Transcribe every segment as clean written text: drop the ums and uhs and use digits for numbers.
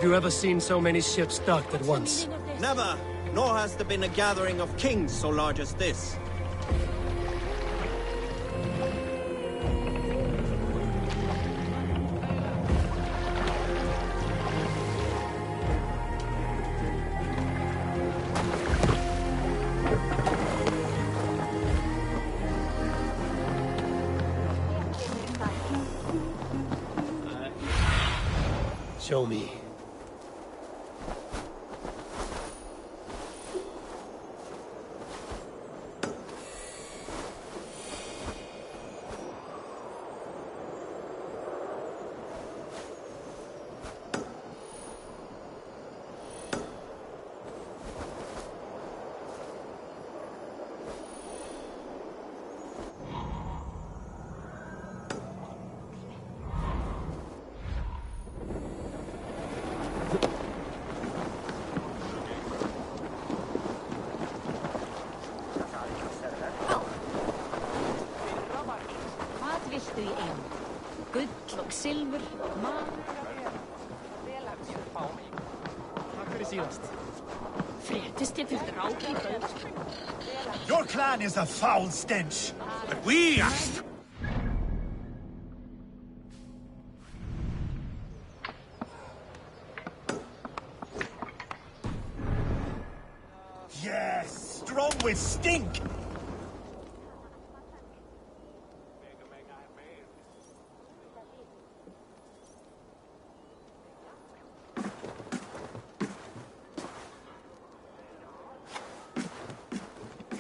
Have you ever seen so many ships docked at once? Never, nor has there been a gathering of kings so large as this. Show me. Your clan is a foul stench. But we are... Yes, strong with stink.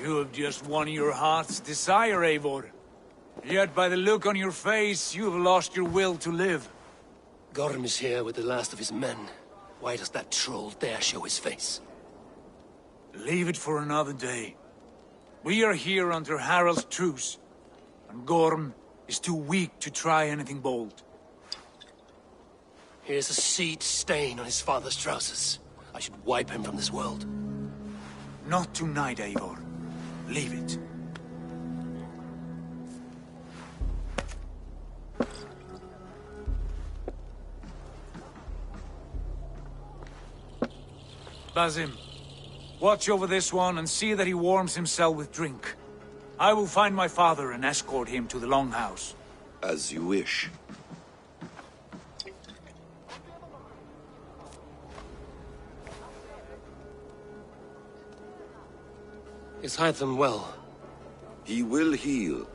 You have just won your heart's desire, Eivor. Yet by the look on your face, you have lost your will to live. Gorm is here with the last of his men. Why does that troll dare show his face? Leave it for another day. We are here under Harald's truce, and Gorm is too weak to try anything bold. Here's a seed stain on his father's trousers. I should wipe him from this world. Not tonight, Eivor. Leave it. Basim, watch over this one and see that he warms himself with drink. I will find my father and escort him to the Longhouse. As you wish. Is Hytham well? He will heal,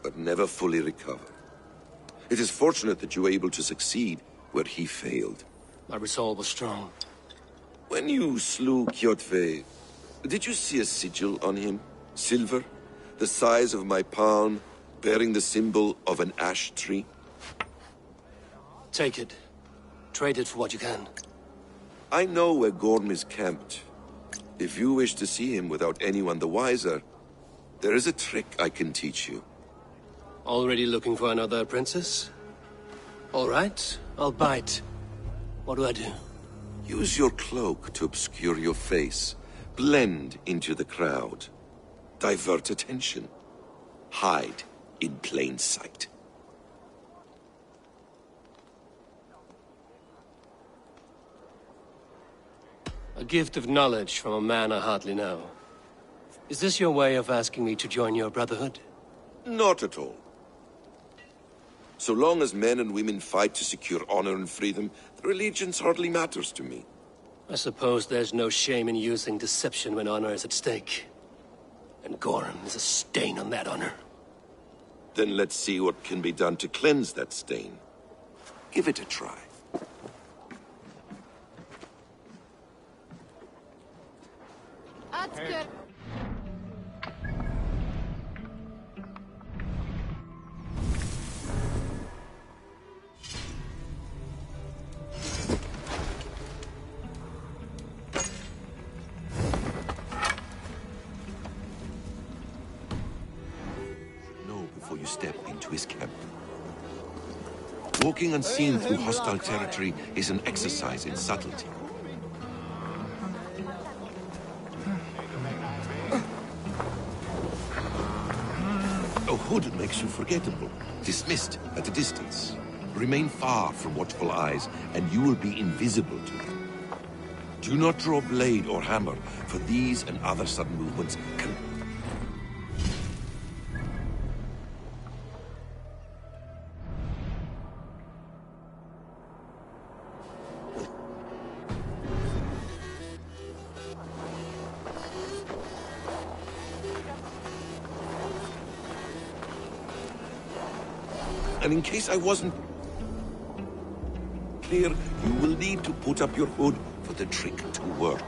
but never fully recover. It is fortunate that you were able to succeed where he failed. My resolve was strong. When you slew Kjotve, did you see a sigil on him? Silver? The size of my palm, bearing the symbol of an ash tree? Take it. Trade it for what you can. I know where Gorm is camped. If you wish to see him without anyone the wiser, there is a trick I can teach you. Already looking for another princess? All right, I'll bite. What do I do? Use your cloak to obscure your face. Blend into the crowd. Divert attention. Hide in plain sight. A gift of knowledge from a man I hardly know. Is this your way of asking me to join your brotherhood? Not at all. So long as men and women fight to secure honor and freedom, their allegiance hardly matters to me. I suppose there's no shame in using deception when honor is at stake. And Gorm is a stain on that honor. Then let's see what can be done to cleanse that stain. Give it a try. That's good. Know before you step into his camp. Walking unseen through hostile territory is an exercise in subtlety. A hood makes you forgettable, dismissed at a distance. Remain far from watchful eyes, and you will be invisible to them. Do not draw blade or hammer, for these and other sudden movements can... And in case I wasn't clear, you will need to put up your hood for the trick to work.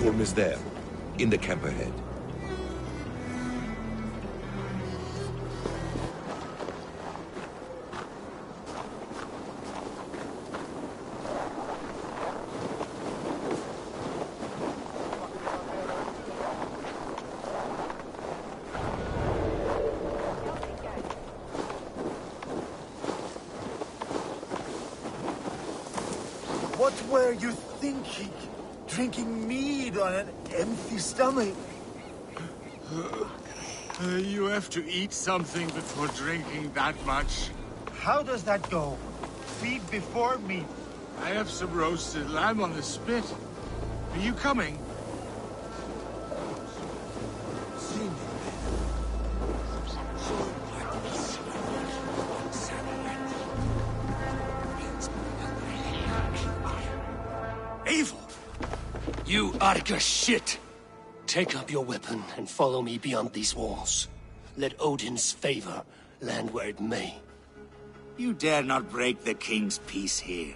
Gorm is there, in the camp ahead. What were you thinking? Drinking mead on an empty stomach? You have to eat something before drinking that much. How does that go? Feed before meat. I have some roasted lamb on the spit. Are you coming? Evil! You Arga shit! Take up your weapon and follow me beyond these walls. Let Odin's favor land where it may. You dare not break the king's peace here.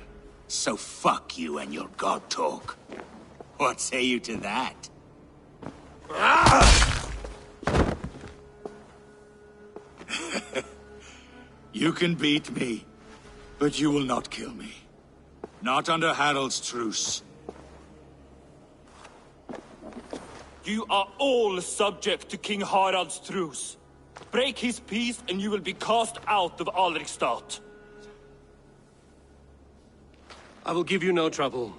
So fuck you and your god talk. What say you to that? You can beat me, but you will not kill me. Not under Harald's truce. You are all subject to King Harald's truce. Break his peace and you will be cast out of Alrikstad. I will give you no trouble.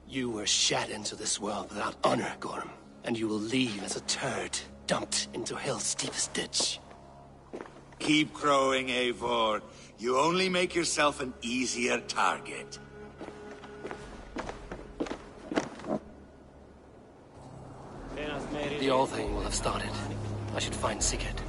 You were shat into this world without honor, Gorm, and you will leave as a turd dumped into hell's deepest ditch. Keep crowing, Eivor. You only make yourself an easier target. The All-Thing will have started. I should find Sigurd.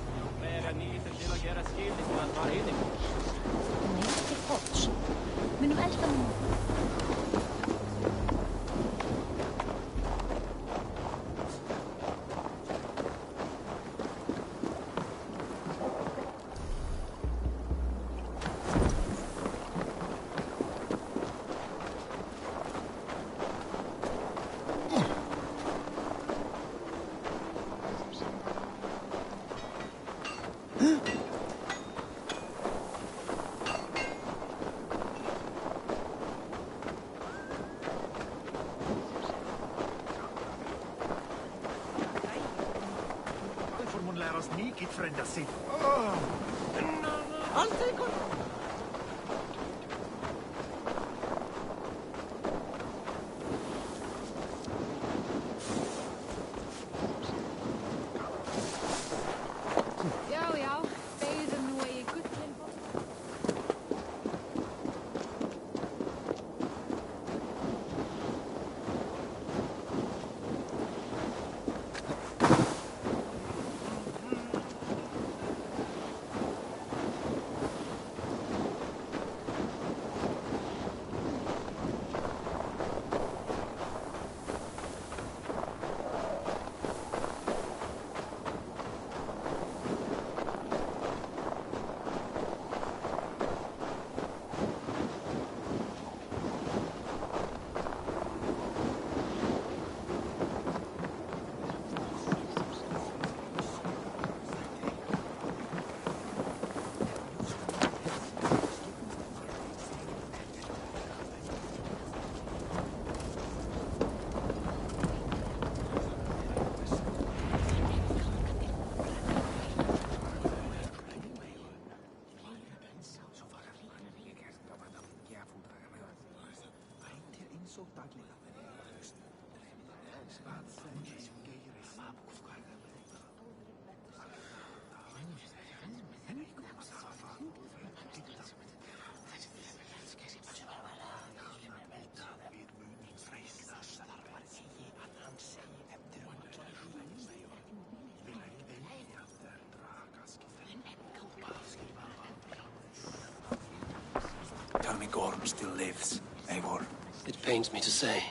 Tell me Gorm still lives, Eivor. It pains me to say.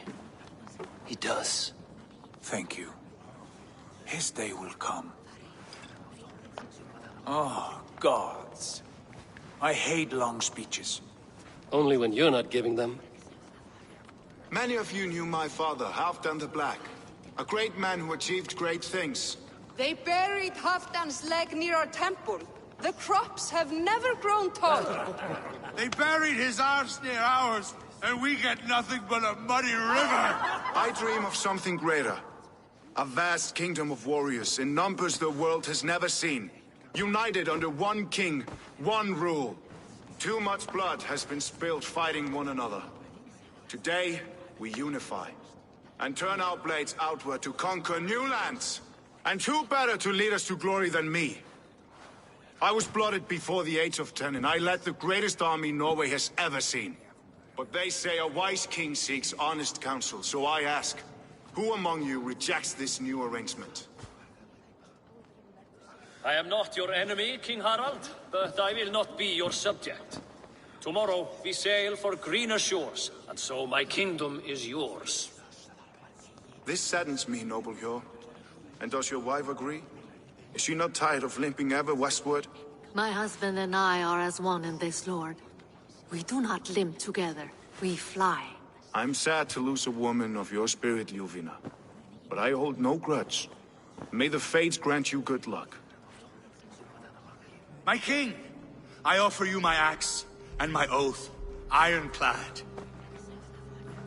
He does. Thank you. His day will come. Oh, gods. I hate long speeches. Only when you're not giving them. Many of you knew my father, Halfdan the Black. A great man who achieved great things. They buried Halfdan's leg near our temple. The crops have never grown taller. They buried his arse near ours, and we get nothing but a muddy river. I dream of something greater. A vast kingdom of warriors in numbers the world has never seen. United under one king, one rule. Too much blood has been spilled fighting one another. Today, we unify. And turn our blades outward to conquer new lands. And who better to lead us to glory than me? I was blooded before the age of 10, and I led the greatest army Norway has ever seen. But they say a wise king seeks honest counsel, so I ask, who among you rejects this new arrangement? I am not your enemy, King Harald, but I will not be your subject. Tomorrow we sail for greener shores, and so my kingdom is yours. This saddens me, noble Hjor. And does your wife agree? Is she not tired of limping ever westward? My husband and I are as one in this, Lord. We do not limp together. We fly. I'm sad to lose a woman of your spirit, Ljuvina. But I hold no grudge. May the fates grant you good luck. My king, I offer you my axe and my oath, ironclad.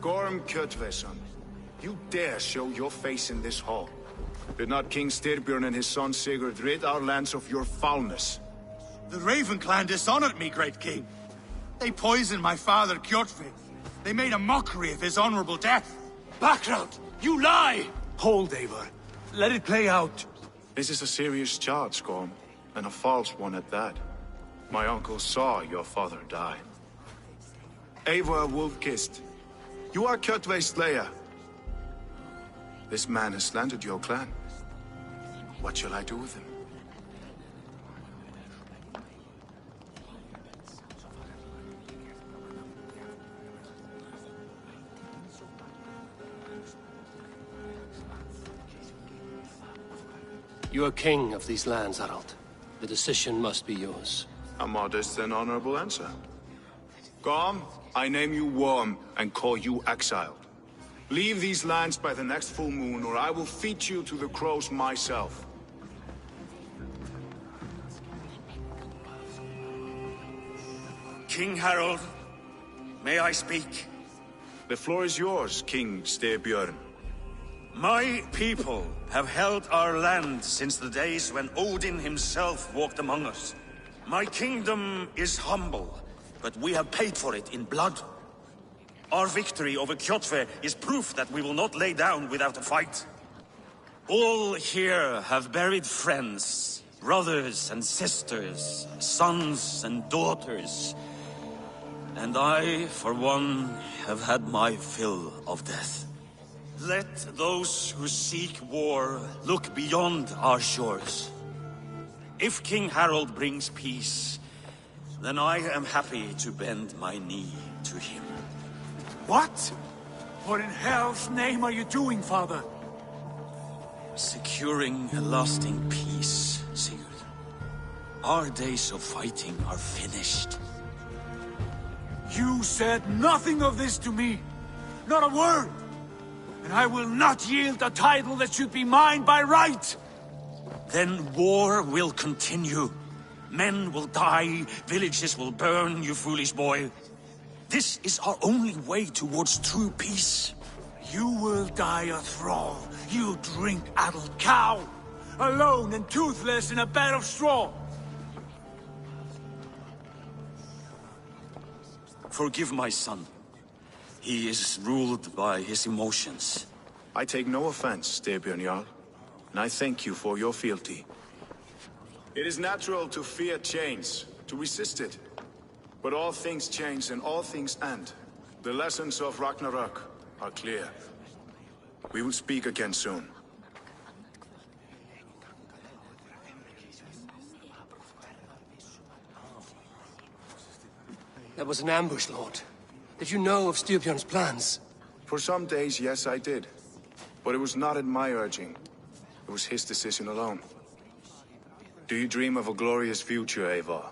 Gorm Kjotveson, you dare show your face in this hall. Did not King Styrbjörn and his son Sigurd rid our lands of your foulness? The Raven clan dishonored me, great king. They poisoned my father, Kjotve. They made a mockery of his honorable death. Background! You lie! Hold, Eivor. Let it play out. This is a serious charge, Gorm, and a false one at that. My uncle saw your father die. Eivor Wolf-Kissed, you are Kjotve's slayer. This man has slandered your clan. What shall I do with him? You are king of these lands, Harald. The decision must be yours. A modest and honorable answer. Gorm, I name you Worm and call you exiled. Leave these lands by the next full moon, or I will feed you to the crows myself. King Harold, may I speak? The floor is yours, King Styrbjörn. My people have held our land since the days when Odin himself walked among us. My kingdom is humble, but we have paid for it in blood. Our victory over Kjotve is proof that we will not lay down without a fight. All here have buried friends, brothers and sisters, sons and daughters. And I, for one, have had my fill of death. Let those who seek war look beyond our shores. If King Harold brings peace, then I am happy to bend my knee to him. What? What in hell's name are you doing, father? Securing a lasting peace, Sigurd. Our days of fighting are finished. You said nothing of this to me. Not a word. And I will not yield a title that should be mine by right. Then war will continue. Men will die, villages will burn, you foolish boy. This is our only way towards true peace. You will die a thrall, you drink-addled cow. Alone and toothless in a bed of straw. Forgive my son. He is ruled by his emotions. I take no offense, Styrbjörn Jarl, and I thank you for your fealty. It is natural to fear change, to resist it. But all things change and all things end. The lessons of Ragnarok are clear. We will speak again soon. That was an ambush, Lord. Did you know of Styrbjörn's plans? For some days, yes, I did. But it was not at my urging. It was his decision alone. Do you dream of a glorious future, Eivor?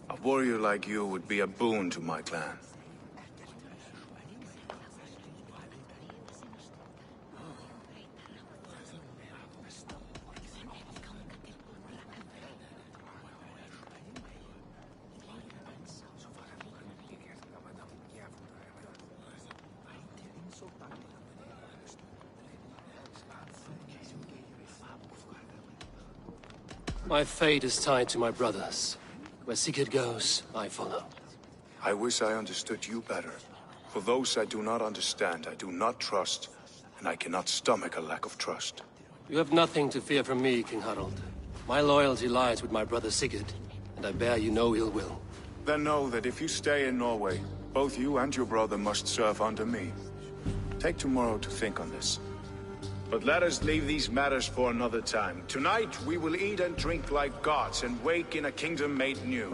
A warrior like you would be a boon to my clan. My fate is tied to my brothers. Where Sigurd goes, I follow. I wish I understood you better. For those I do not understand, I do not trust, and I cannot stomach a lack of trust. You have nothing to fear from me, King Harald. My loyalty lies with my brother Sigurd, and I bear you no ill will. Then know that if you stay in Norway, both you and your brother must serve under me. Take tomorrow to think on this. But let us leave these matters for another time. Tonight, we will eat and drink like gods and wake in a kingdom made new.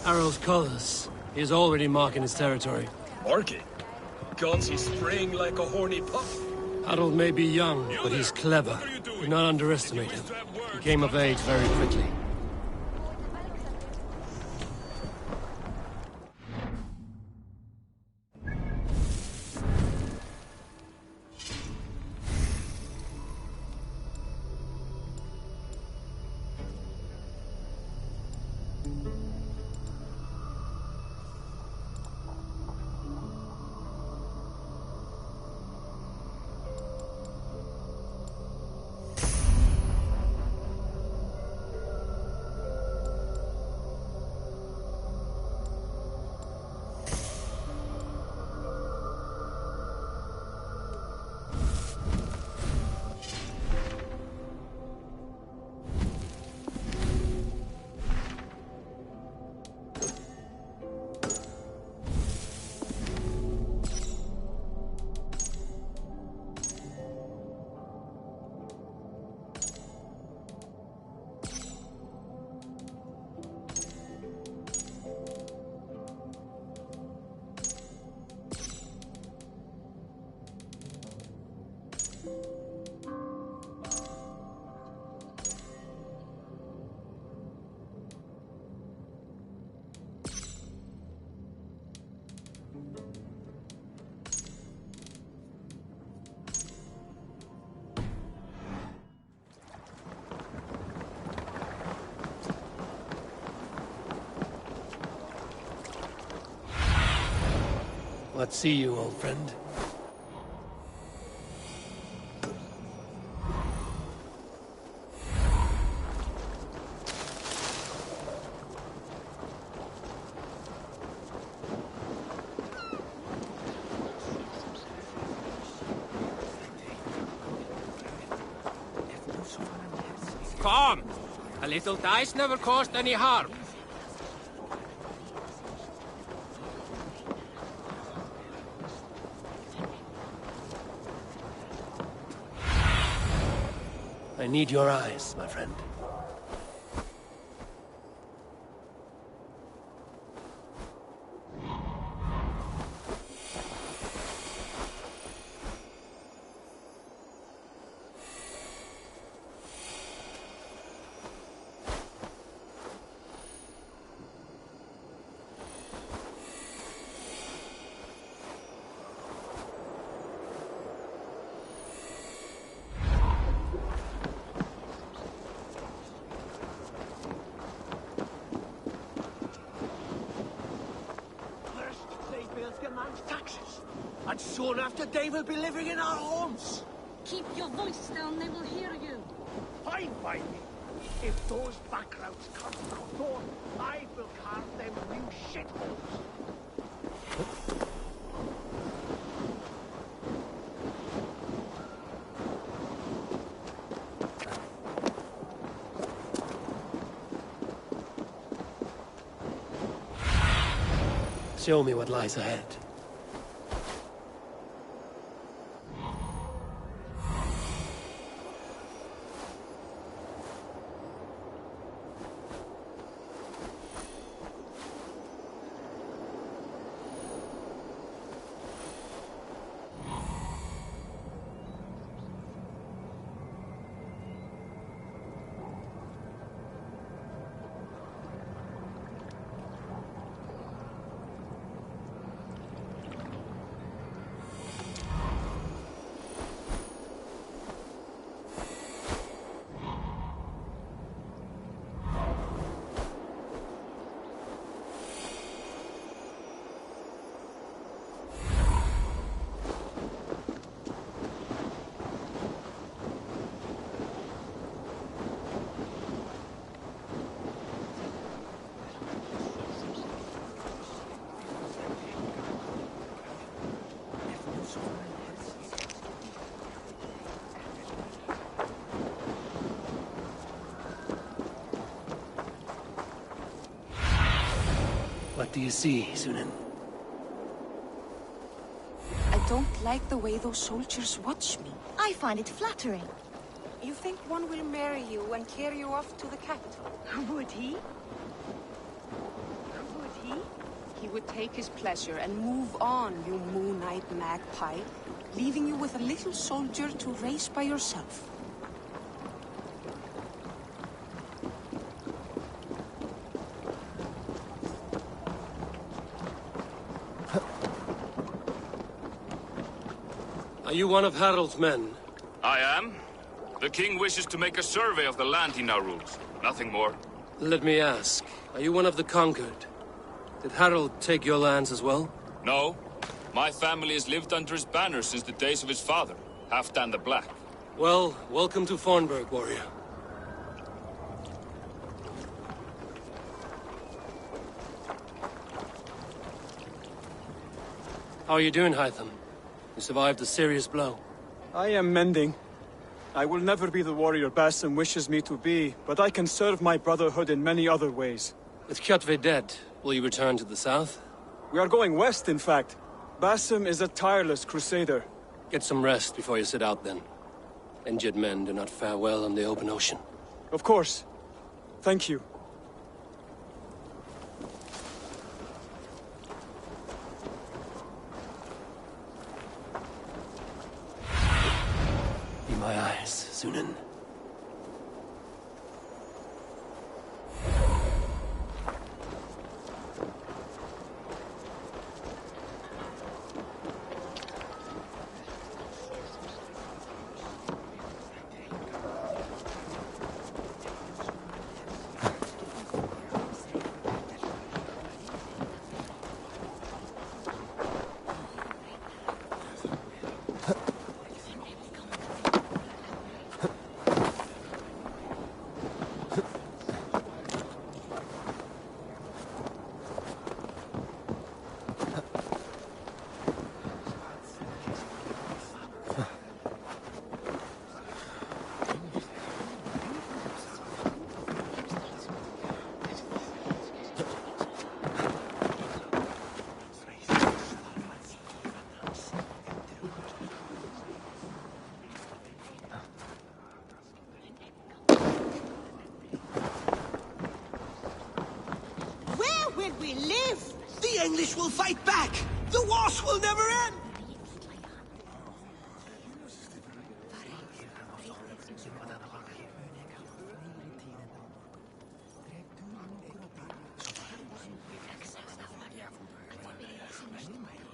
Harald's colors. He is already marking his territory. Marking? Gods, he's spraying like a horny pup. Harold may be young, but he's clever. Do not underestimate him. He came of age very quickly. Let's see you, old friend. calm. A little dice never caused any harm. I need your eyes, my friend. Taxes. And soon after they will be living in our homes. Keep your voice down, they will hear you. Fine by me. If those backgrounds come to our door, I will carve them new shitholes. Show me what lies ahead. What do you see, Sunan? I don't like the way those soldiers watch me. I find it flattering. You think one will marry you and carry you off to the capital? Would he? Would he? He would take his pleasure and move on, you moon-eyed magpie, leaving you with a little soldier to race by yourself. Are you one of Harald's men? I am. The king wishes to make a survey of the land he now rules. Nothing more. Let me ask, are you one of the conquered? Did Harald take your lands as well? No. My family has lived under his banner since the days of his father, Halfdan the Black. Well, welcome to Fornburg, warrior. How are you doing, Hytham? You survived a serious blow. I am mending. I will never be the warrior Basim wishes me to be, but I can serve my brotherhood in many other ways. With Kjotve dead, will you return to the south? We are going west, in fact. Basim is a tireless crusader. Get some rest before you set out, then. Injured men do not fare well on the open ocean. Of course. Thank you. Be my eyes, Sunan. they live! The English will fight back! The wars will never end!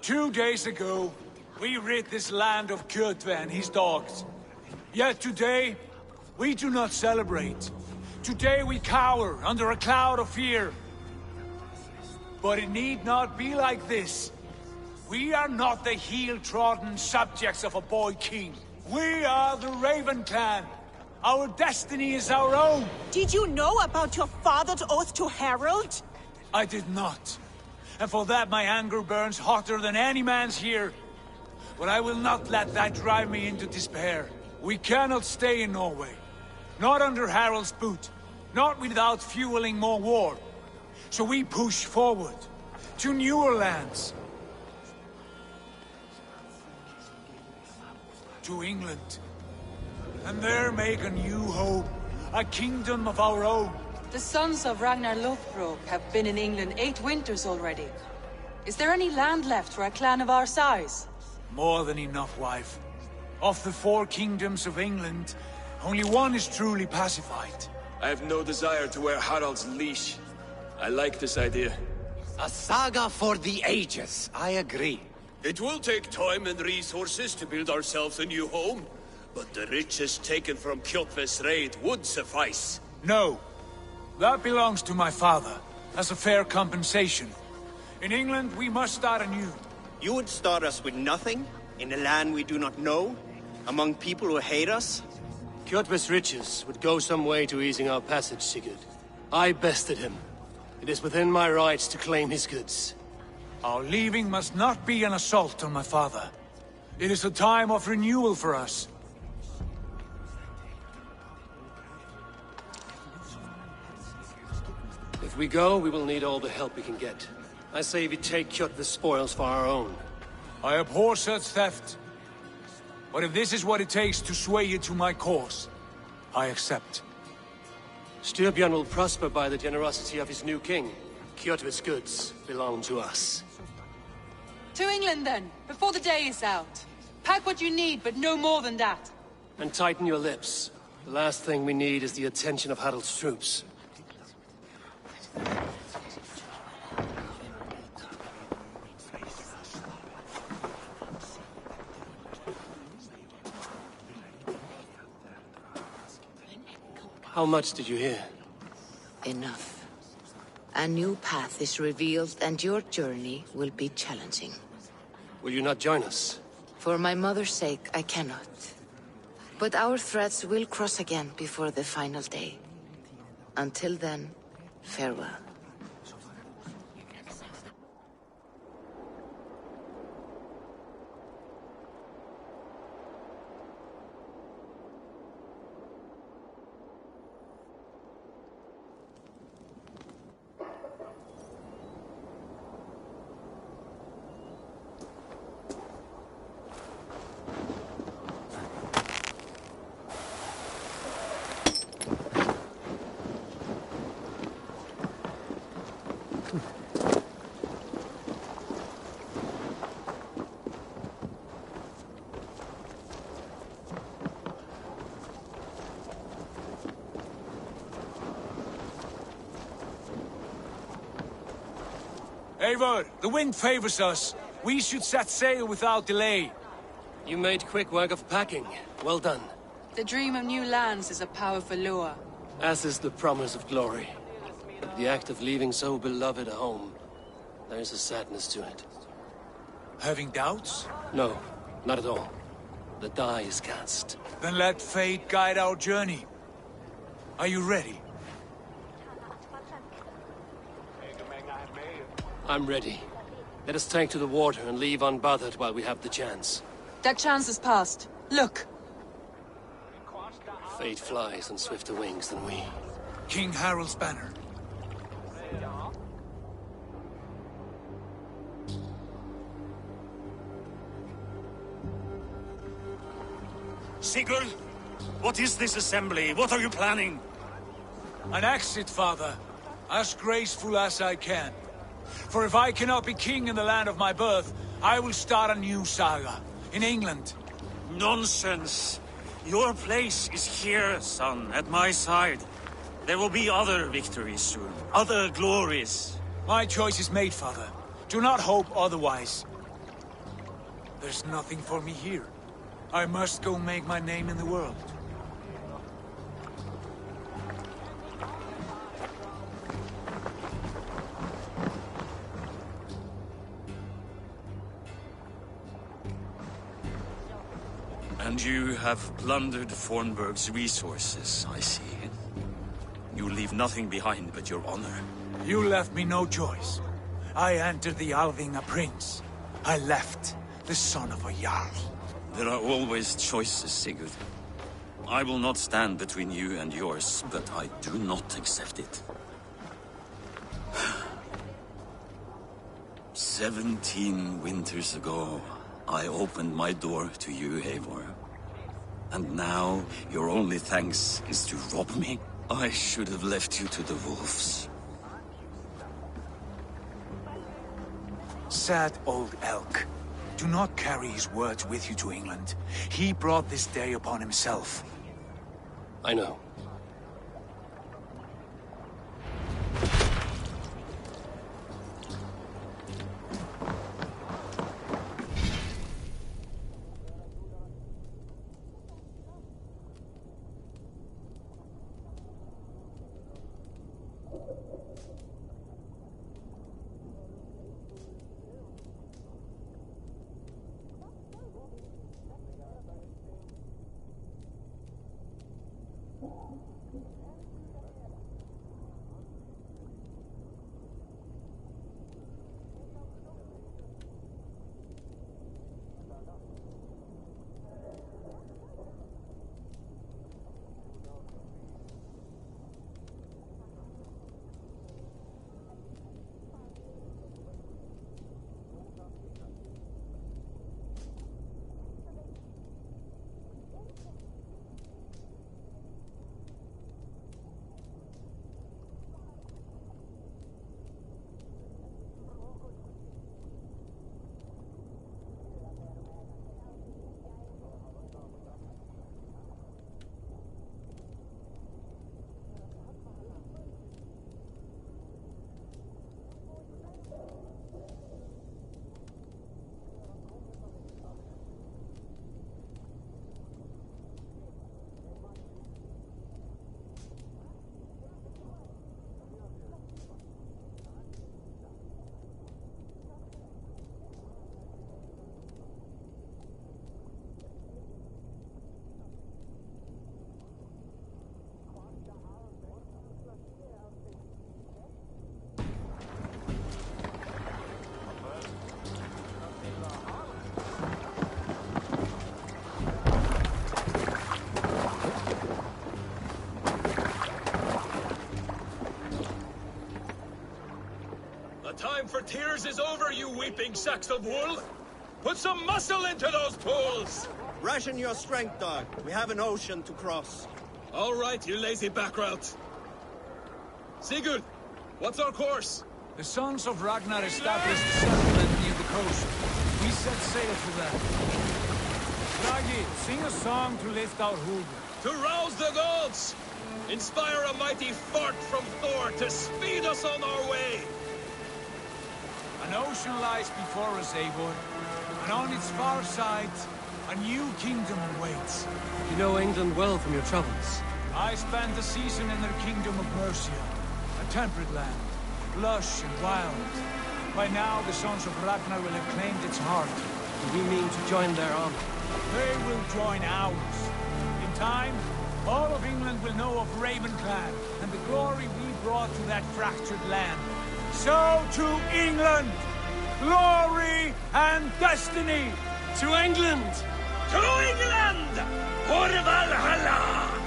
2 days ago, we rid this land of Kjotve and his dogs. Yet today, we do not celebrate. Today we cower under a cloud of fear. But it need not be like this. We are not the heel-trodden subjects of a boy king. We are the Raven clan. Our destiny is our own. Did you know about your father's oath to Harold? I did not. And for that my anger burns hotter than any man's here. But I will not let that drive me into despair. We cannot stay in Norway. Not under Harald's boot. Not without fueling more war. So we push forward. To newer lands. To England. And there make a new home. A kingdom of our own. The sons of Ragnar Lothbrok have been in England 8 winters already. Is there any land left for a clan of our size? More than enough, wife. Of the 4 kingdoms of England, only one is truly pacified. I have no desire to wear Harald's leash. I like this idea. A saga for the ages, I agree. It will take time and resources to build ourselves a new home, but the riches taken from Kjotve's raid would suffice. No. That belongs to my father, as a fair compensation. In England, we must start anew. You would start us with nothing? In a land we do not know? Among people who hate us? Kjotve's riches would go some way to easing our passage, Sigurd. I bested him. It is within my rights to claim his goods. Our leaving must not be an assault on my father. It is a time of renewal for us. If we go, we will need all the help we can get. I say we take Kjotve's spoils for our own. I abhor such theft. But if this is what it takes to sway you to my cause, I accept. Styrbjörn will prosper by the generosity of his new king. Kjotve's goods belong to us. To England then, before the day is out. Pack what you need, but no more than that. And tighten your lips. The last thing we need is the attention of Harald's troops. How much did you hear? Enough. A new path is revealed, and your journey will be challenging. Will you not join us? For my mother's sake, I cannot. But our threads will cross again before the final day. Until then, farewell. Eivor, the wind favors us. We should set sail without delay. You made quick work of packing. Well done. The dream of new lands is a powerful lure. As is the promise of glory. The act of leaving so beloved a home. There is a sadness to it. Having doubts? No, not at all. The die is cast. Then let fate guide our journey. Are you ready? I'm ready. Let us take to the water and leave unbothered while we have the chance. That chance is past. Look! Fate flies on swifter wings than we. King Harald's banner. Sigurd, what is this assembly? What are you planning? An exit, father. As graceful as I can. For if I cannot be king in the land of my birth, I will start a new saga. In England. Nonsense! Your place is here, son, at my side. There will be other victories soon, other glories. My choice is made, father. Do not hope otherwise. There's nothing for me here. I must go make my name in the world. And you have plundered Fornburg's resources, I see. You leave nothing behind but your honor. You left me no choice. I entered the Alving a prince. I left the son of a Jarl. There are always choices, Sigurd. I will not stand between you and yours, but I do not accept it. 17 winters ago, I opened my door to you, Eivor. And now, your only thanks is to rob me? I should have left you to the wolves. Sad old elk. Do not carry his words with you to England. He brought this day upon himself. I know. Time for tears is over, you weeping sacks of wool! Put some muscle into those pools! Ration your strength, dog. We have an ocean to cross. All right, you lazy backrout. Sigurd, what's our course? The sons of Ragnar established a settlement near the coast. We set sail for them. Ragi, sing a song to lift our hood. To rouse the gods! Inspire a mighty fart from Thor to speed us on our way! An ocean lies before us, Eivor, and on its far side, a new kingdom awaits. You know England well from your travels. I spent a season in their kingdom of Mercia, a temperate land, lush and wild. By now, the sons of Ragnar will have claimed its heart. Do we mean to join their army? They will join ours. In time, all of England will know of Ravenclan and the glory we brought to that fractured land. So to England! Glory and destiny! To England! To England! For Valhalla!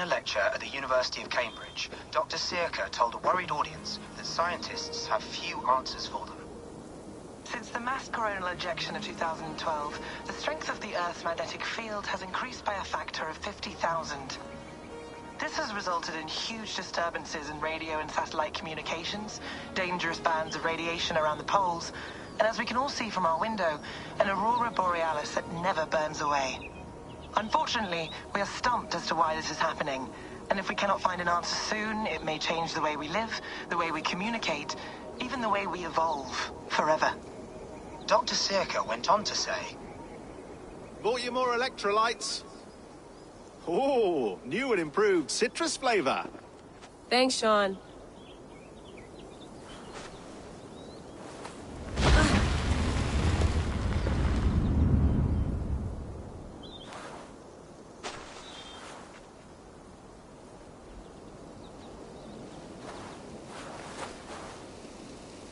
a lecture at the University of Cambridge, Dr. Circa told a worried audience that scientists have few answers for them. Since the mass coronal ejection of 2012, the strength of the Earth's magnetic field has increased by a factor of 50,000. This has resulted in huge disturbances in radio and satellite communications, dangerous bands of radiation around the poles, and as we can all see from our window, an aurora borealis that never burns away. Unfortunately, we are stumped as to why this is happening, and if we cannot find an answer soon, it may change the way we live, the way we communicate, even the way we evolve, forever. Dr. Circa went on to say, "Bought you more electrolytes? Oh, new and improved citrus flavor." Thanks, Sean.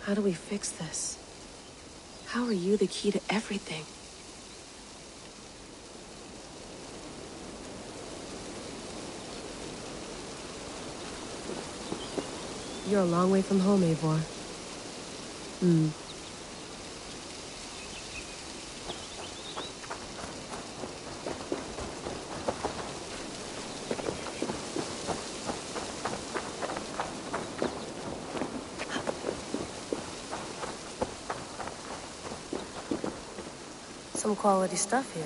How do we fix this? How are you the key to everything? You're a long way from home, Eivor. Some quality stuff here.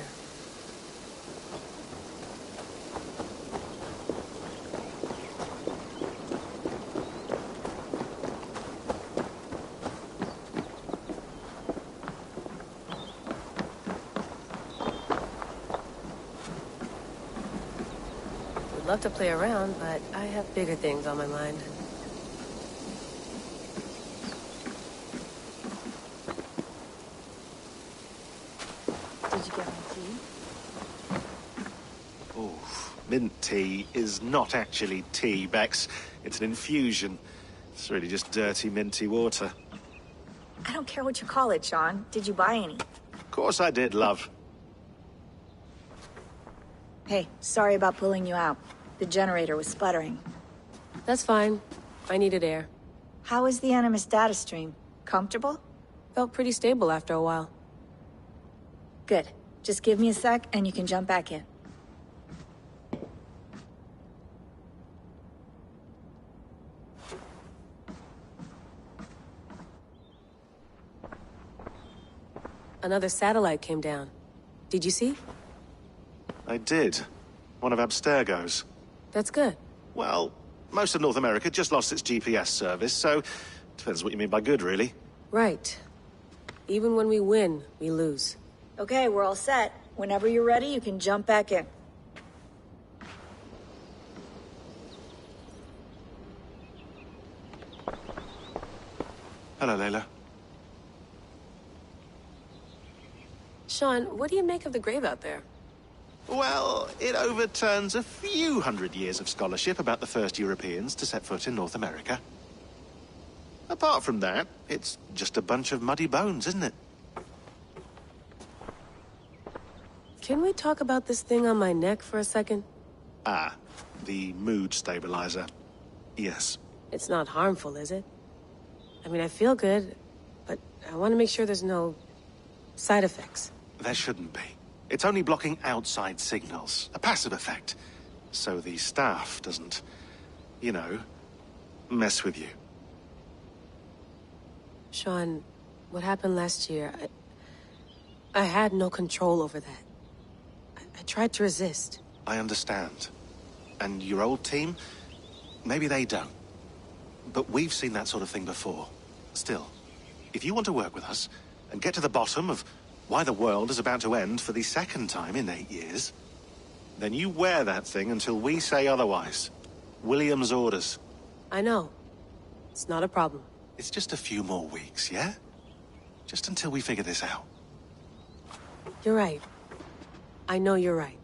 Would love to play around, but I have bigger things on my mind. Mint tea is not actually tea, Bex. It's an infusion. It's really just dirty, minty water. I don't care what you call it, Sean. Did you buy any? Of course I did, love. Hey, sorry about pulling you out. The generator was sputtering. That's fine. I needed air. How is the Animus data stream? Comfortable? Felt pretty stable after a while. Good. Just give me a sec and you can jump back in. Another satellite came down. Did you see? I did. One of Abstergo's. That's good. Well, most of North America just lost its GPS service, so depends what you mean by good, really. Right. Even when we win, we lose. Okay, we're all set. Whenever you're ready, you can jump back in. Hello, Layla. Sean, what do you make of the grave out there? Well, it overturns a few hundred years of scholarship about the first Europeans to set foot in North America. Apart from that, it's just a bunch of muddy bones, isn't it? Can we talk about this thing on my neck for a second? Ah, the mood stabilizer. Yes. It's not harmful, is it? I mean, I feel good, but I want to make sure there's no side effects. There shouldn't be. It's only blocking outside signals, a passive effect. So the staff doesn't, you know, mess with you. Sean, what happened last year, I had no control over that. I tried to resist. I understand. And your old team, maybe they don't. But we've seen that sort of thing before. Still, if you want to work with us and get to the bottom of why the world is about to end for the second time in 8 years, then you wear that thing until we say otherwise. William's orders. I know. It's not a problem. It's just a few more weeks, yeah? Just until we figure this out. You're right. I know you're right.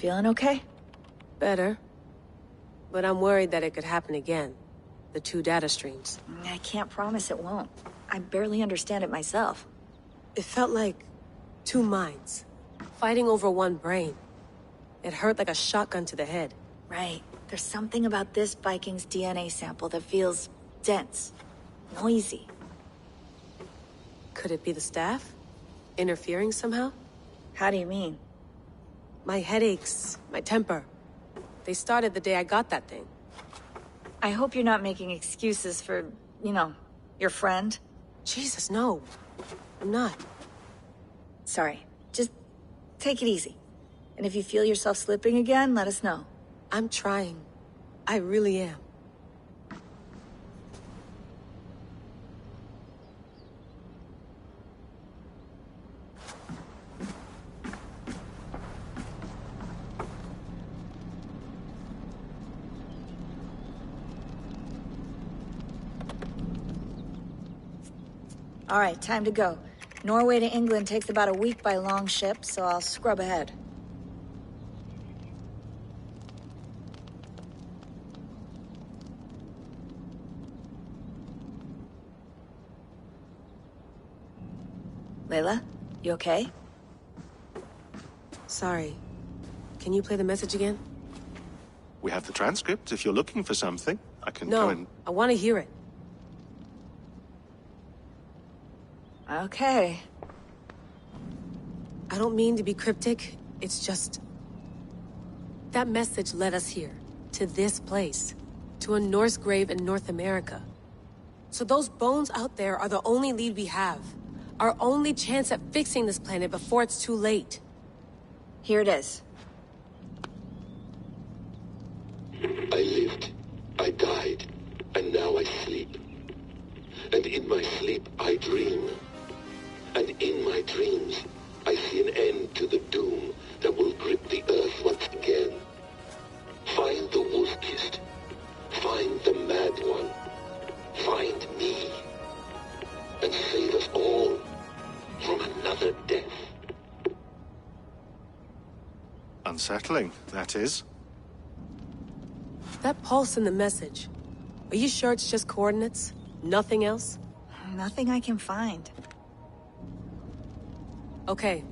feeling okay? Better. But I'm worried that it could happen again. The two data streams. I can't promise it won't. I barely understand it myself. It felt like two minds, fighting over one brain. It hurt like a shotgun to the head. Right. There's something about this Viking's DNA sample that feels dense, noisy. Could it be the staff? Interfering somehow? How do you mean? My headaches, my temper. They started the day I got that thing. I hope you're not making excuses for, you know, your friend. Jesus, no. I'm not. Sorry. Just take it easy. And if you feel yourself slipping again, let us know. I'm trying. I really am. All right, time to go. Norway to England takes about a week by long ship, so I'll scrub ahead. Layla, you okay? Sorry. Can you play the message again? We have the transcript. If you're looking for something, I can No, go and... I want to hear it. Okay. I don't mean to be cryptic. It's just... that message led us here. To this place. To a Norse grave in North America. So those bones out there are the only lead we have. Our only chance at fixing this planet before it's too late. Here it is. I lived, I died, and now I sleep. And in my sleep I dream. And in my dreams, I see an end to the doom that will grip the earth once again. Find the wolf-kissed. Find the mad one. Find me. And save us all from another death. Unsettling, that is. That pulse in the message. Are you sure it's just coordinates? Nothing else? Nothing I can find. Okay,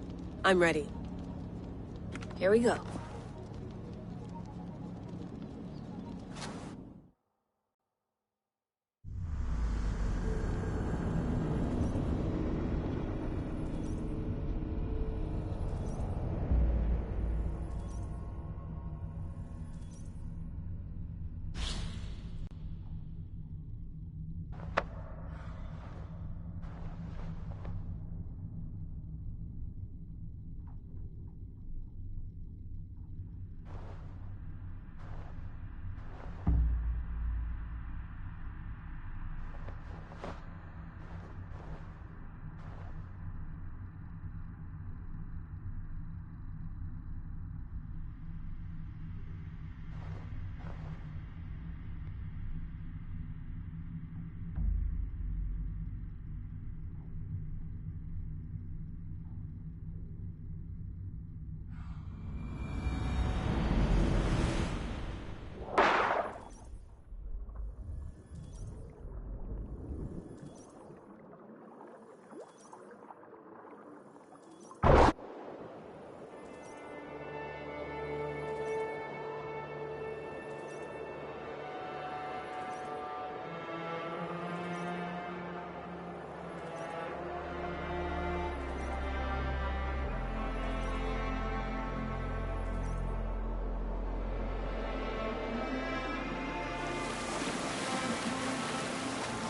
I'm ready. Here we go.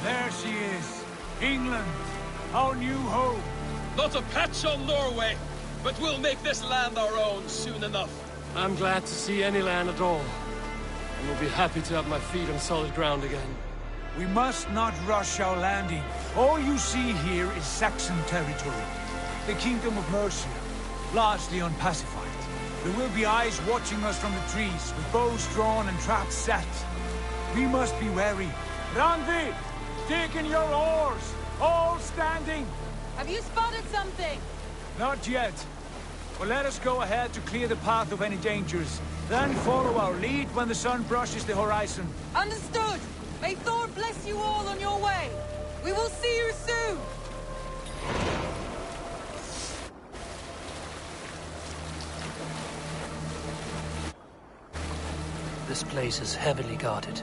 There she is. England, our new home. Not a patch on Norway, but we'll make this land our own soon enough. I'm glad to see any land at all. And will be happy to have my feet on solid ground again. We must not rush our landing. All you see here is Saxon territory. The Kingdom of Mercia, largely unpacified. There will be eyes watching us from the trees, with bows drawn and traps set. We must be wary. Randi! Dig in your oars! All standing! Have you spotted something? Not yet. Well, let us go ahead to clear the path of any dangers. Then follow our lead when the sun brushes the horizon. Understood! May Thor bless you all on your way! We will see you soon! This place is heavily guarded.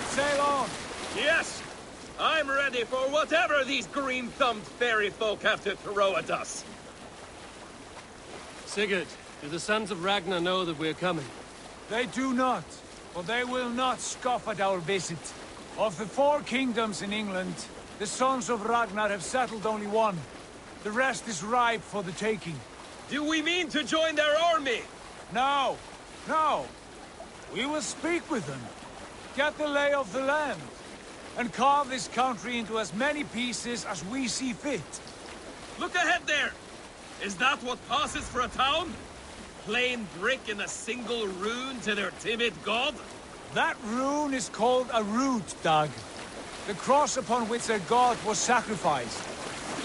Sail on! Yes! I'm ready for whatever these green-thumbed fairy folk have to throw at us. Sigurd, do the sons of Ragnar know that we're coming? They do not, but they will not scoff at our visit. Of the 4 kingdoms in England, the sons of Ragnar have settled only one. The rest is ripe for the taking. Do we mean to join their army? No, no. We will speak with them, get the lay of the land, and carve this country into as many pieces as we see fit. Look ahead there! Is that what passes for a town? Plain brick in a single rune to their timid god? That rune is called a root, Dag. The cross upon which their god was sacrificed.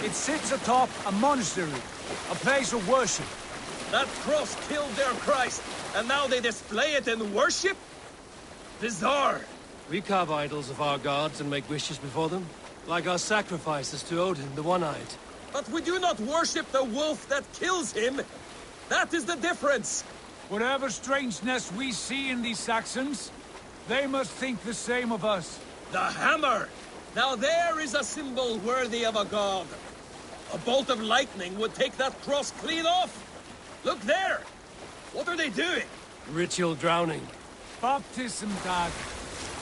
It sits atop a monastery, a place of worship. That cross killed their Christ, and now they display it in worship? Bizarre. We carve idols of our gods and make wishes before them, like our sacrifices to Odin, the One-Eyed. But we do not worship the wolf that kills him. That is the difference. Whatever strangeness we see in these Saxons, they must think the same of us. The hammer! Now there is a symbol worthy of a god. A bolt of lightning would take that cross clean off. Look there! What are they doing? Ritual drowning. Baptism, Dag.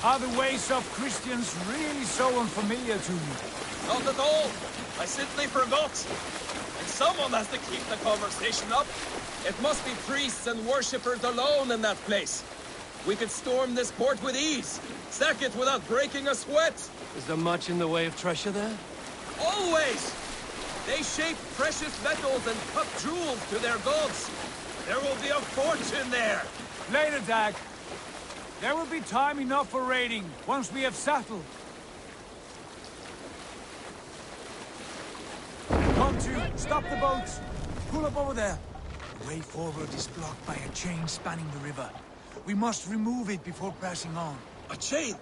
Are the ways of Christians really so unfamiliar to you? Not at all. I simply forgot. And someone has to keep the conversation up. It must be priests and worshippers alone in that place. We could storm this port with ease. Sack it without breaking a sweat. Is there much in the way of treasure there? Always! They shape precious metals and cut jewels to their gods. There will be a fortune there. Later, Dag. There will be time enough for raiding, once we have settled. Come to, stop the boats. Pull up over there. The way forward is blocked by a chain spanning the river. We must remove it before passing on. A chain?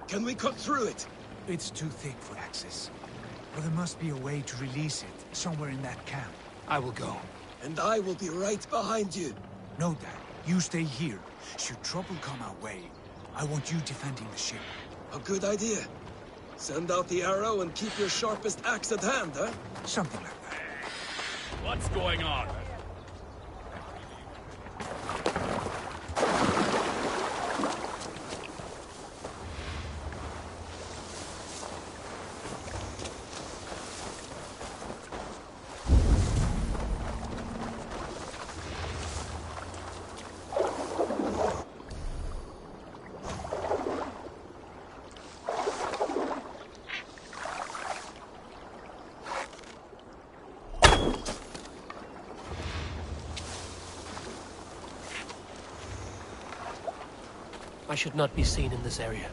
Can we cut through it? It's too thick for access. But there must be a way to release it, somewhere in that camp. I will go. And I will be right behind you. No, Dad. You stay here. Should trouble come our way, I want you defending the ship. A good idea. Send out the arrow and keep your sharpest axe at hand, huh? Something like that. What's going on? I should not be seen in this area.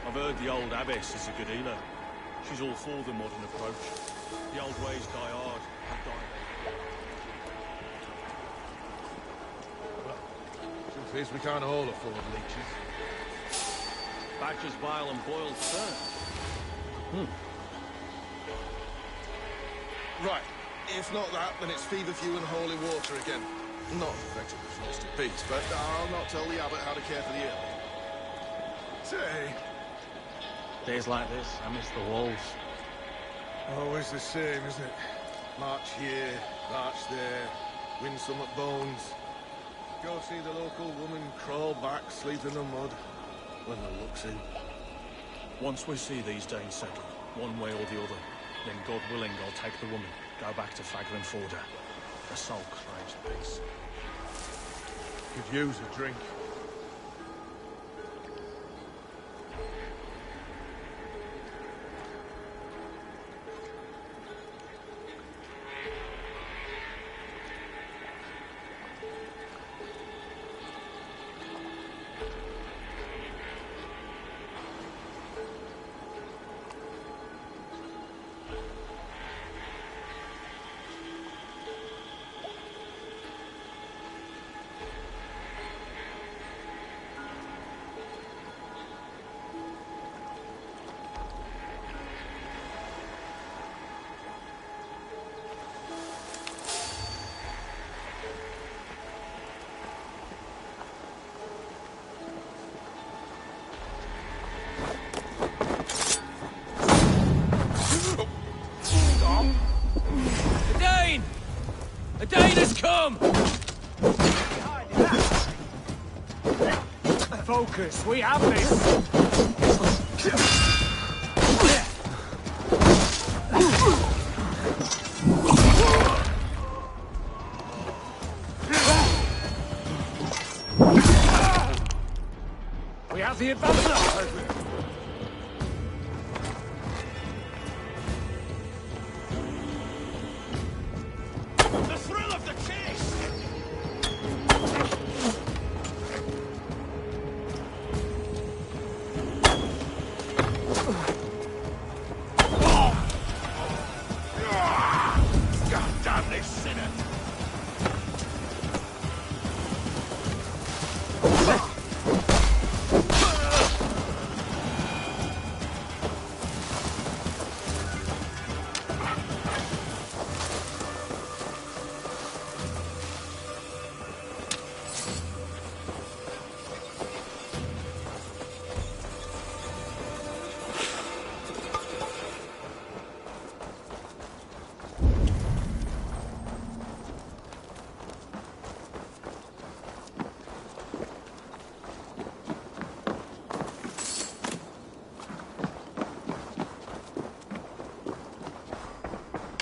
I've heard the old abbess is a good healer. She's all for the modern approach. The old ways die hard. Well, truth is, we can't all afford leeches. Badger's bile and boiled fern. Right. If not that, then it's feverfew and holy water again. Not effectively frosted peas, but I'll not tell the abbot how to care for the ill. Say... Days like this, I miss the walls. Always the same, isn't it? March here, march there, win some at Bones. Go see the local woman crawl back, sleep in the mud, when the luck's in. Once we see these Danes settled, one way or the other, then God willing I'll take the woman, go back to Fagran Forda. The soul craves peace. Could use a drink. A Dane has come! Focus, we have this! We have the advantage!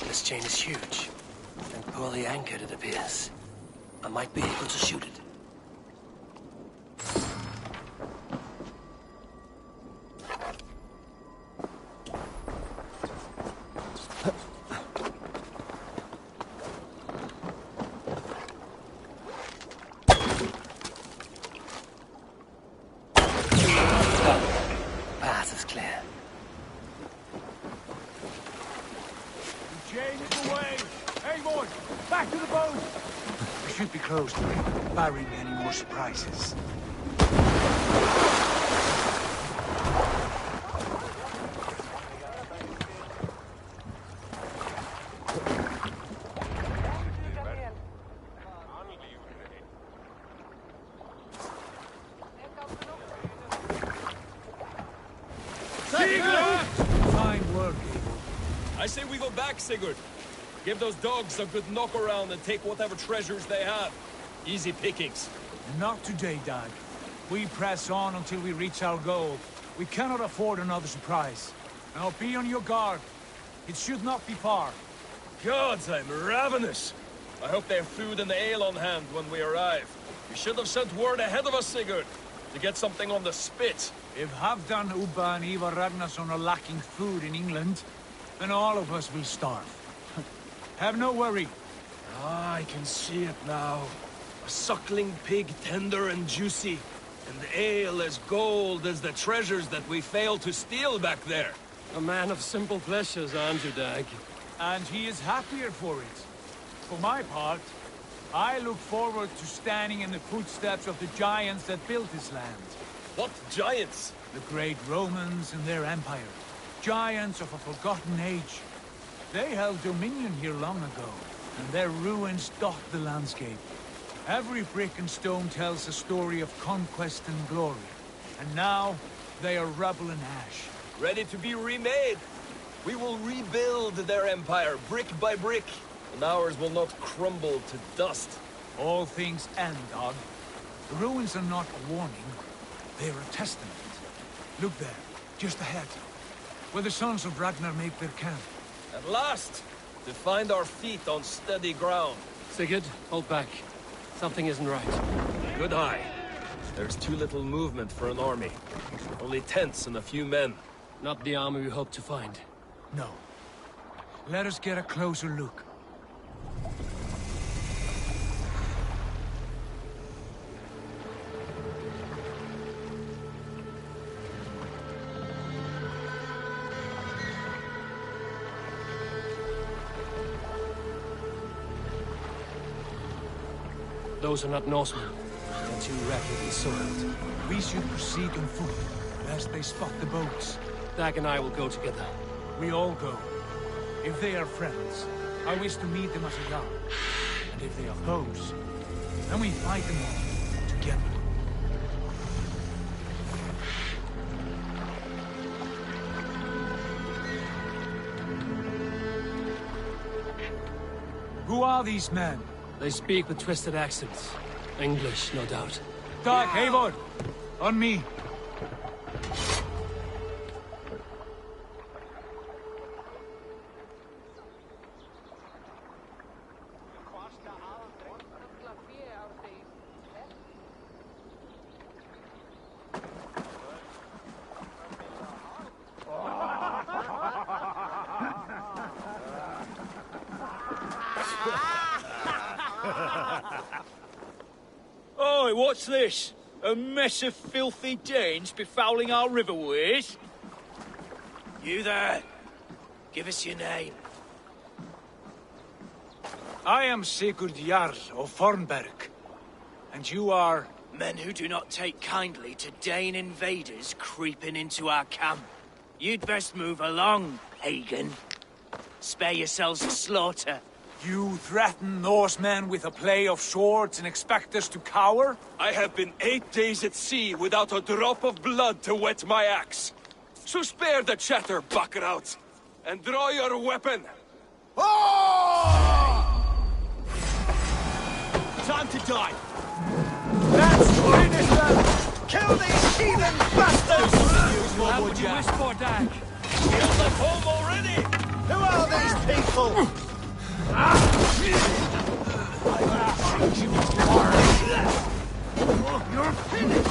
This chain is huge, and poorly anchored, it appears. I might be able to shoot it. Path is clear. Chain is away! Hey, boys! Back to the boat! We should be close, barring any more surprises. Fine work, I say we go back, Sigurd. Give those dogs a good knock around and take whatever treasures they have. Easy pickings. Not today, Dag. We press on until we reach our goal. We cannot afford another surprise. Now be on your guard. It should not be far. Gods, I'm ravenous. I hope they have food and ale on hand when we arrive. You should have sent word ahead of us, Sigurd, to get something on the spit. If Halfdan, Ubba and Ivar Ragnarsson are lacking food in England, then all of us will starve. Have no worry. Ah, I can see it now. A suckling pig, tender and juicy. And ale as gold as the treasures that we failed to steal back there. A man of simple pleasures, aren't you, Dag? And he is happier for it. For my part, I look forward to standing in the footsteps of the giants that built this land. What giants? The great Romans and their empire. Giants of a forgotten age. They held dominion here long ago, and their ruins dot the landscape. Every brick and stone tells a story of conquest and glory. And now, they are rubble and ash. Ready to be remade. We will rebuild their empire, brick by brick, and ours will not crumble to dust. All things end, Dog. The ruins are not a warning, they are a testament. Look there, just ahead, where the sons of Ragnar make their camp. At last, to find our feet on steady ground. Sigurd, hold back. Something isn't right. Good eye. There's too little movement for an army. Only tents and a few men. Not the army we hope to find. No. Let us get a closer look. Those are not Norsemen. They're too rapidly soiled. We should proceed on foot, lest they spot the boats. Dag and I will go together. We all go. If they are friends, I wish to meet them as a guard. And if they are foes, then we fight them all together. Who are these men? They speak with twisted accents. English, no doubt. Dag, Eivor! On me! Oi, what's this? A mess of filthy Danes befouling our riverways? You there! Give us your name. I am Sigurd Jarl of Fornberg. And you are... Men who do not take kindly to Dane invaders creeping into our camp. You'd best move along, Hagen. Spare yourselves a slaughter. You threaten Norsemen with a play of swords and expect us to cower? I have been 8 days at sea without a drop of blood to wet my axe. So spare the chatter, buckerouts, and draw your weapon. Time to die! Let's finish them! Kill these heathen bastards! How would you wish for, Dag? Kill them home already! Who are these people? You're finished!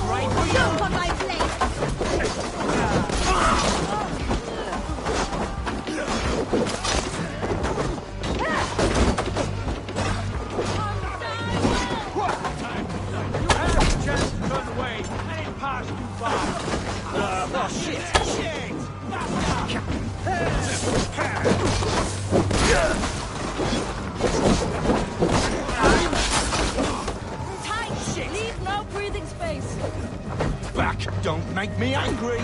Right, jump on my blade! Don't make me angry!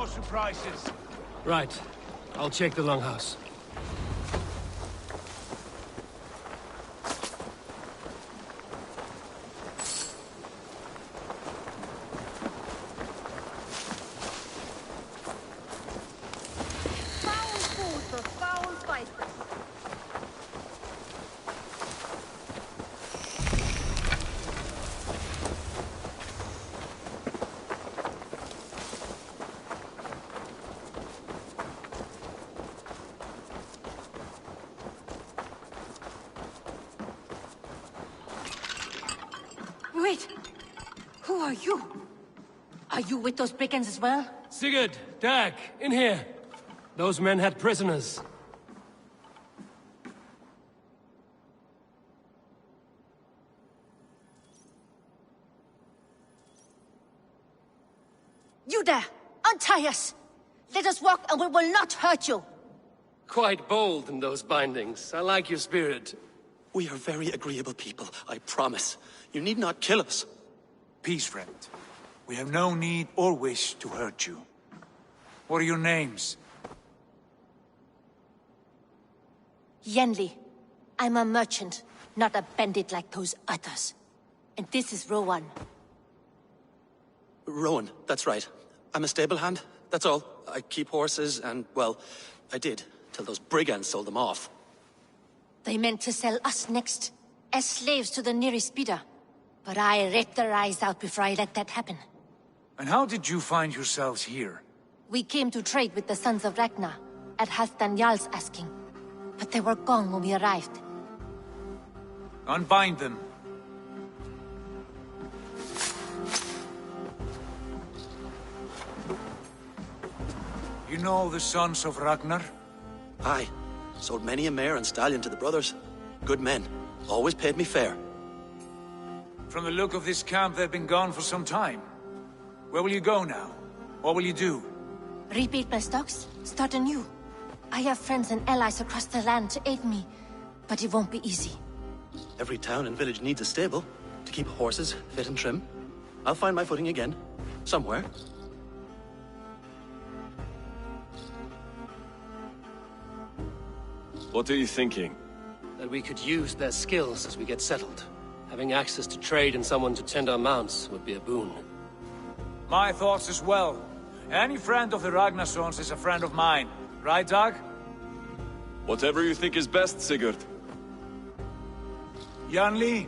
Surprises. Right. I'll check the longhouse. Foul food for foul fighters. Wait! Who are you? Are you with those brigands as well? Sigurd, Dag, in here. Those men had prisoners. You there! Untie us! Let us walk and we will not hurt you! Quite bold in those bindings. I like your spirit. We are very agreeable people, I promise. You need not kill us. Peace, friend. We have no need or wish to hurt you. What are your names? Yenli. I'm a merchant, not a bandit like those others. And this is Rowan. Rowan, that's right. I'm a stable hand, that's all. I keep horses and, well, I did, till those brigands sold them off. They meant to sell us next, as slaves to the nearest bidder. But I ripped their eyes out before I let that happen. And how did you find yourselves here? We came to trade with the Sons of Ragnar, at Halfdan Jarl's asking. But they were gone when we arrived. Unbind them. You know the Sons of Ragnar? Aye. Sold many a mare and stallion to the brothers. Good men. Always paid me fair. From the look of this camp, they've been gone for some time. Where will you go now? What will you do? Rebuild my stocks, start anew. I have friends and allies across the land to aid me, but it won't be easy. Every town and village needs a stable, to keep horses fit and trim. I'll find my footing again. Somewhere. What are you thinking? That we could use their skills as we get settled. Having access to trade and someone to tend our mounts would be a boon. My thoughts as well. Any friend of the Ragnarsons is a friend of mine. Right, Dag? Whatever you think is best, Sigurd. Janli,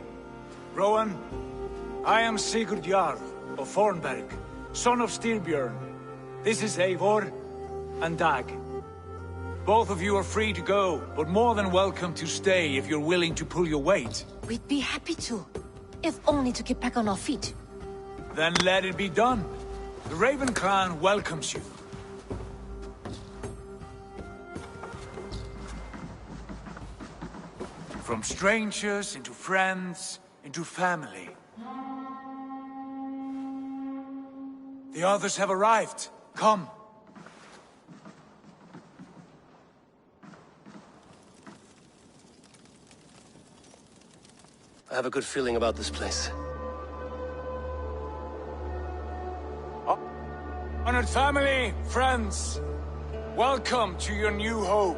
Rowan, I am Sigurd Jarl of Fornberg, son of Styrbjörn. This is Eivor and Dag. Both of you are free to go, but more than welcome to stay if you're willing to pull your weight. We'd be happy to, if only to get back on our feet. Then let it be done. The Raven clan welcomes you. From strangers into friends, into family. The others have arrived. Come. I have a good feeling about this place. Honored family, friends, welcome to your new home.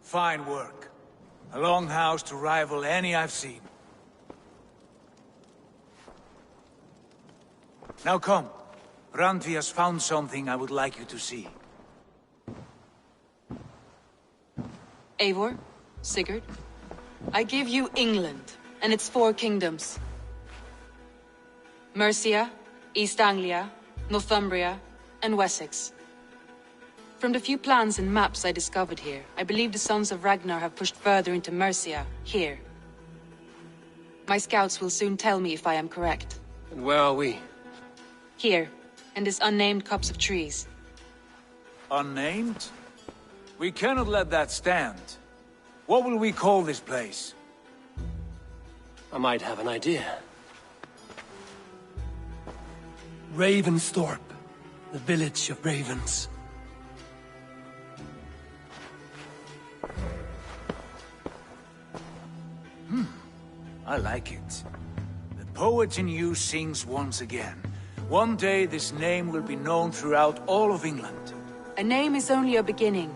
Fine work. A longhouse to rival any I've seen. Now come. Randvi has found something I would like you to see. Eivor, Sigurd, I give you England and its 4 kingdoms. Mercia, East Anglia, Northumbria, and Wessex. From the few plans and maps I discovered here, I believe the Sons of Ragnar have pushed further into Mercia, here. My scouts will soon tell me if I am correct. And where are we? Here, in this unnamed copse of trees. Unnamed? We cannot let that stand. What will we call this place? I might have an idea. Ravensthorpe. The village of ravens. I like it. The poet in you sings once again. One day this name will be known throughout all of England. A name is only a beginning.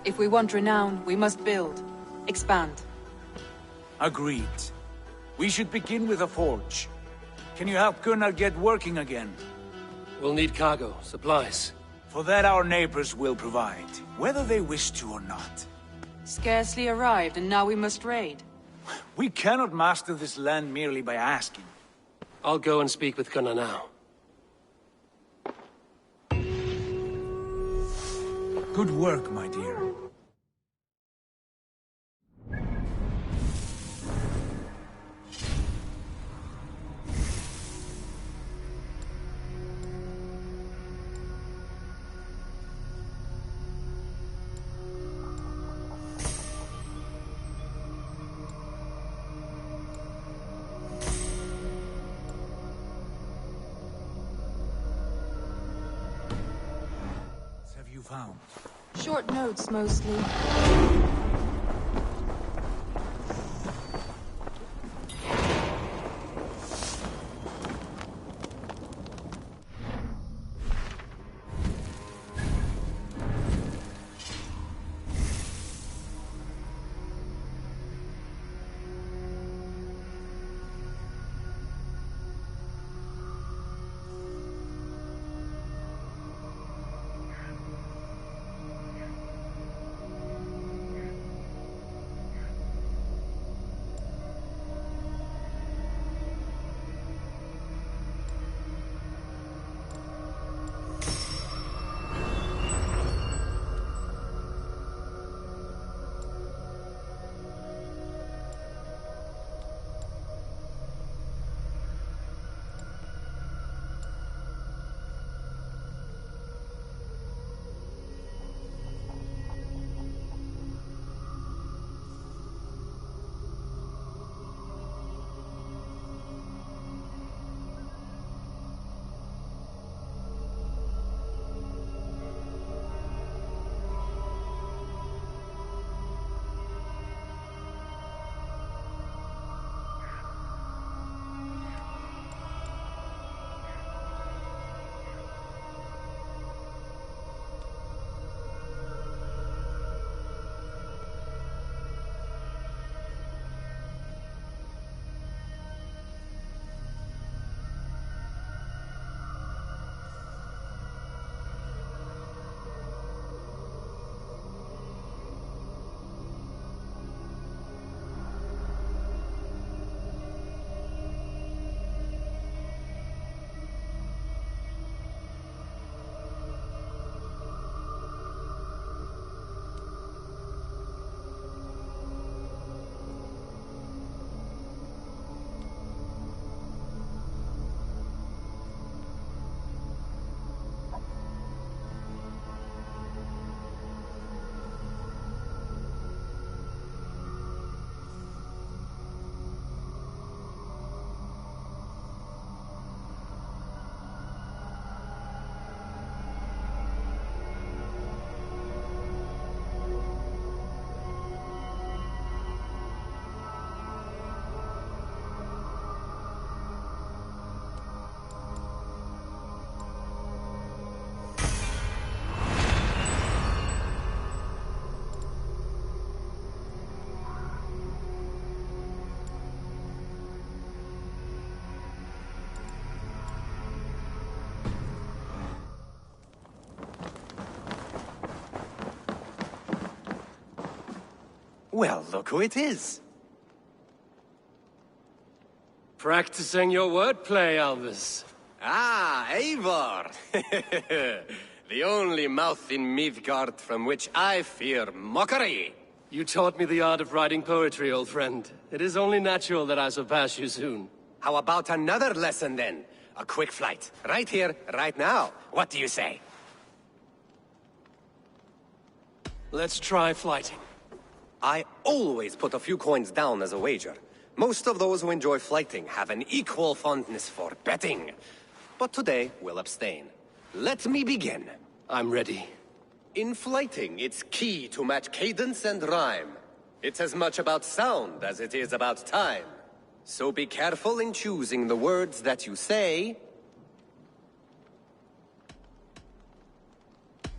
If we want renown, we must build. Expand. Agreed. We should begin with a forge. Can you help Gunnar get working again? We'll need cargo, supplies. For that our neighbors will provide, whether they wish to or not. Scarcely arrived, and now we must raid. We cannot master this land merely by asking. I'll go and speak with Gunnar now. Good work, my dear. Found? Short notes, mostly. Well, look who it is. Practicing your wordplay, Albus. Ah, Eivor! The only mouth in Midgard from which I fear mockery. You taught me the art of writing poetry, old friend. It is only natural that I surpass you soon. How about another lesson, then? A quick flight. Right here, right now. What do you say? Let's try flighting. I always put a few coins down as a wager. Most of those who enjoy flighting have an equal fondness for betting. But today, we'll abstain. Let me begin. I'm ready. In flighting, it's key to match cadence and rhyme. It's as much about sound as it is about time. So be careful in choosing the words that you say.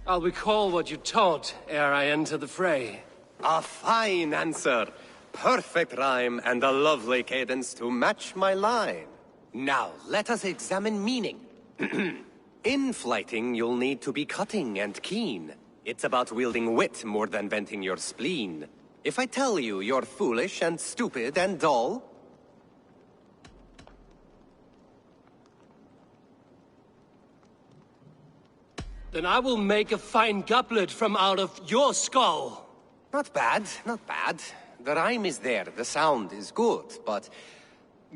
I'll recall what you taught ere I enter the fray. A fine answer. Perfect rhyme and a lovely cadence to match my line. Now, let us examine meaning. In flighting, you'll need to be cutting and keen. It's about wielding wit more than venting your spleen. If I tell you you're foolish and stupid and dull... then I will make a fine goblet from out of your skull. Not bad, not bad. The rhyme is there, the sound is good, but...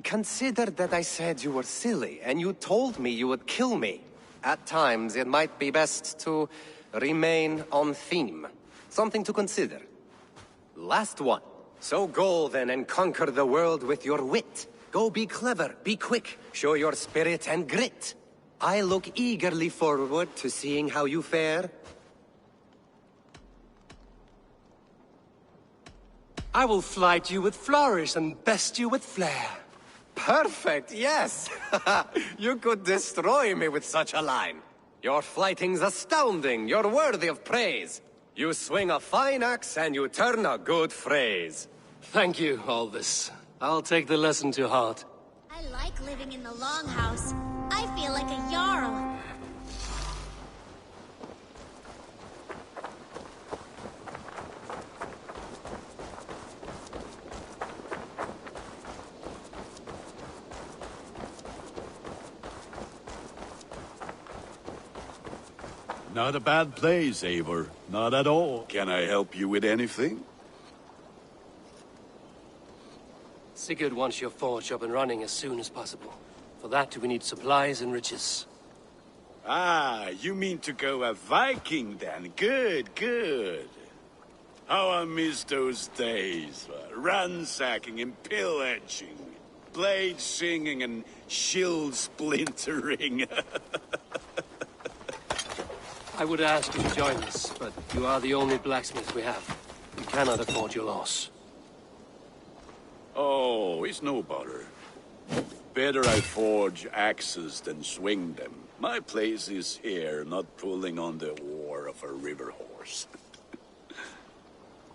consider that I said you were silly, and you told me you would kill me. At times, it might be best to remain on theme. Something to consider. Last one. So go then and conquer the world with your wit. Go be clever, be quick, show your spirit and grit. I look eagerly forward to seeing how you fare. I will flight you with flourish and best you with flair. Perfect, yes! You could destroy me with such a line. Your flighting's astounding, you're worthy of praise. You swing a fine axe and you turn a good phrase. Thank you, Alvis. I'll take the lesson to heart. I like living in the Longhouse. I feel like a Jarl. Not a bad place, Eivor. Not at all. Can I help you with anything? Sigurd wants your forge up and running as soon as possible. For that, we need supplies and riches. Ah, you mean to go a Viking then? Good, good. How I miss those days. Ransacking and pillaging. Blade singing and shield splintering. I would ask you to join us, but you are the only blacksmith we have. We cannot afford your loss. Oh, it's no bother. Better I forge axes than swing them. My place is here, not pulling on the oar of a river horse.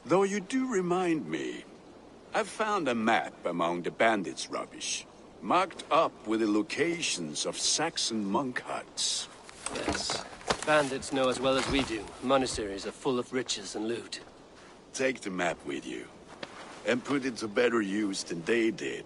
Though you do remind me, I found a map among the bandits' rubbish, marked up with the locations of Saxon monk huts. Yes. Bandits know as well as we do. Monasteries are full of riches and loot. Take the map with you, and put it to better use than they did.